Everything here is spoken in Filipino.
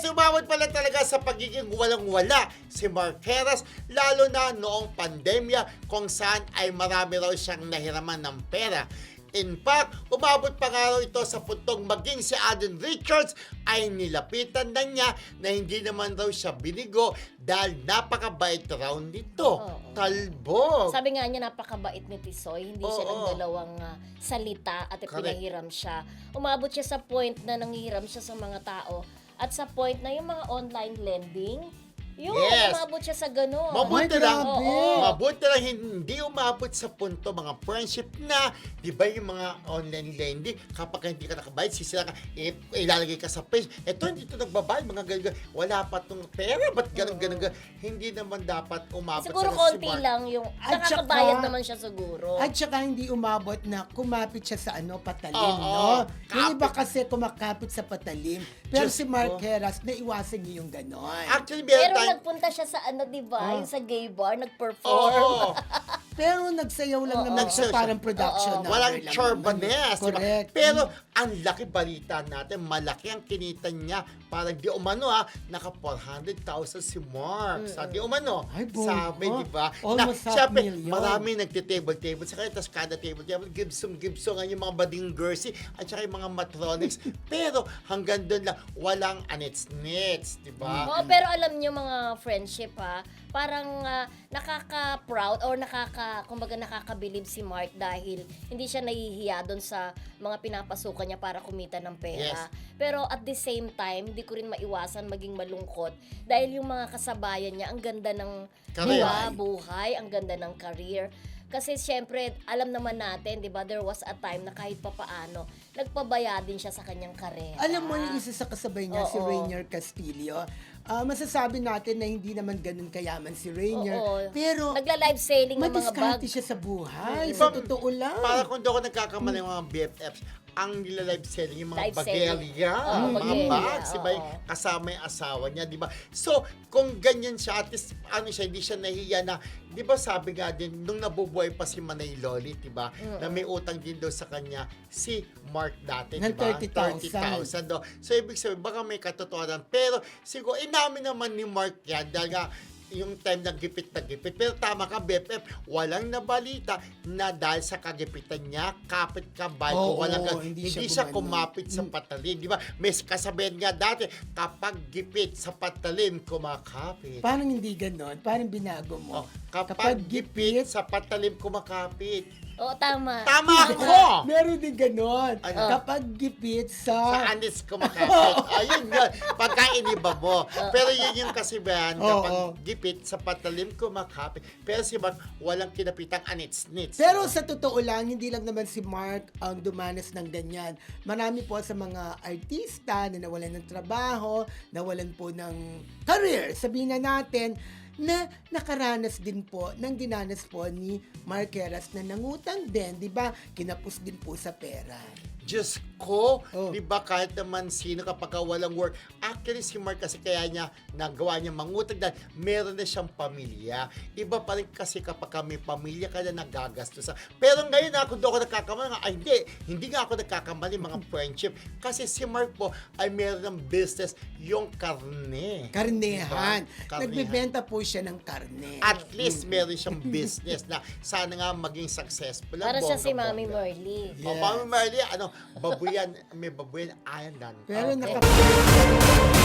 umabot pala talaga sa pagiging walang-wala si Marqueras, lalo na noong pandemya kung saan ay marami raw siyang nahiraman ng pera. In fact, umabot pa nga raw ito sa puntong maging si Alden Richards ay nilapitan na niya na hindi naman raw siya binigo dahil napakabait raw nito. Oo. Talbog. Sabi nga niya, napakabait ni Tisoy. Hindi siya Oo. nagdalawang salita at Correct. pinahiram siya. Umabot siya sa point na nanghiram siya sa mga tao. At sa point na yung mga online lending, yun, Yes. umabot siya sa gano'n. Mabuti Ay, lang, grabe. mabuti lang hindi umabot sa punto mga friendship na, di ba yung mga online lending, kapag hindi ka nakabayad, sisira ka, ilalagay ka sa page, eto hindi ito nagbabayad, mga ganun, wala pa tong pera, ba't ganun, hindi naman dapat umabot Siguro sa konti smart. lang yung At nakakabayad saka- naman siya siguro. At saka hindi umabot na kumapit siya sa patalim, Oo, no? Yung iba kapit. kasi kumakapit sa patalim. Pero Diyos si ko. Marqueras, naiwasan niya yung ganon. Actually, meron Pero tayong, nagpunta siya sa di ba? Oh. Yung sa gay bar, nag-perform. oo, Pero nagsayaw lang Oo. naman Nagsayaw siya, parang siya. production Oo. number walang lang chorbanes, naman. di ba? Correct. Pero ang laki balita natin, malaki ang kinita niya. Parang di umano naka 400,000 si Mark. Sa di umano, Ay, boy. sabi, di ba? Almost half syempre, million. marami nagtitable-table sa kanya, tapos kada table-table, gibsong-gibsong ang yung mga bading jersey, at saka yung mga matronics. Pero hanggang doon lang, walang anits-nits, di ba? Oo, pero alam niyo mga friendship parang nakaka-proud or kumbaga nakakabilib si Mark dahil hindi siya nahihiya doon sa mga pinapasukan niya para kumita ng pera. Yes. Pero at the same time, hindi ko rin maiwasan maging malungkot dahil yung mga kasabayan niya, ang ganda ng Career. buhay, ang ganda ng career. Kasi syempre, alam naman natin, di ba, there was a time na kahit papaano, nagpabaya din siya sa kanyang karera. Alam mo yung isa sa kasabay niya, si Oo. Rainier Castillo. Masasabi natin na hindi naman ganun kayaman si Rainier. Oo. Pero Nagla-live selling ng mga bag. madiskarte siya sa buhay. Iba- Sa totoo lang. Para kung di ako nagkakamali ng mga BFFs, ang nila-live selling, yung mga Live selling. bagelya, Oo, mga bagelya, bags, diba? oo. Kasama yung asawa niya, di ba? So, kung ganyan siya, at least, hindi siya nahiya na, di ba sabi nga din, nung nabubuhay pa si Manay Loli, di ba? Na may utang din daw sa kanya, si Mark dati, Ng di ba? 30,000. 30,000 daw. So, ibig sabihin, baka may katotohanan. Pero, siguro, inamin naman ni Mark yan, dahil nga, yung time na gipit. Pero tama ka, BFF, walang nabalita na dahil sa kagipitan niya, kapit kabay, Oo, o walang hindi hindi siya siya gumano. kumapit sa patalim. Di ba? May kasabihan nga dati, kapag gipit sa patalim, kumakapit. Parang hindi ganon. Parang binago mo. Oh, kapag gipit sa patalim, kumakapit. Oo, tama. Tama ako! Meron din ganon. Ano? Kapag gipit Sa sa... anis kumakapit. Ayun yun. Pagka iniba mo. Pero yun yung kasibahan, kapag Oo. gipit sa patalim, kumakapit. Pero si Mark, walang kinapitang anits-nits. Pero sa totoo lang, hindi lang naman si Mark ang dumanas ng ganyan. Marami po sa mga artista na nawalan ng trabaho, nawalan po ng career, sabihin na natin, na nakaranas din po ng dinanas po ni Marqueras na nangutang din, di ba? Kinapos din po sa pera. Diyos ko, Oh. di ba kahit naman sino kapag walang work, actually si Mark kasi kaya niya nagawa niya mangutang dahil meron na siyang pamilya. Iba pa rin kasi kapag may pamilya ka na nagagastos. Pero ngayon kung doon ako nagkakamali, hindi nga ako nagkakamali mga friendship. Kasi si Mark po ay meron ng business yung karne. Karnehan. Diba? Karnehan. Nagbebenta po siya ng karne. At least meron siyang business na sana nga maging successful. Para siya si Mami Bongga-bongga. Marley. O, Mami Marley, babuyan, may babuyan, ayan dan. Pero Okay. naka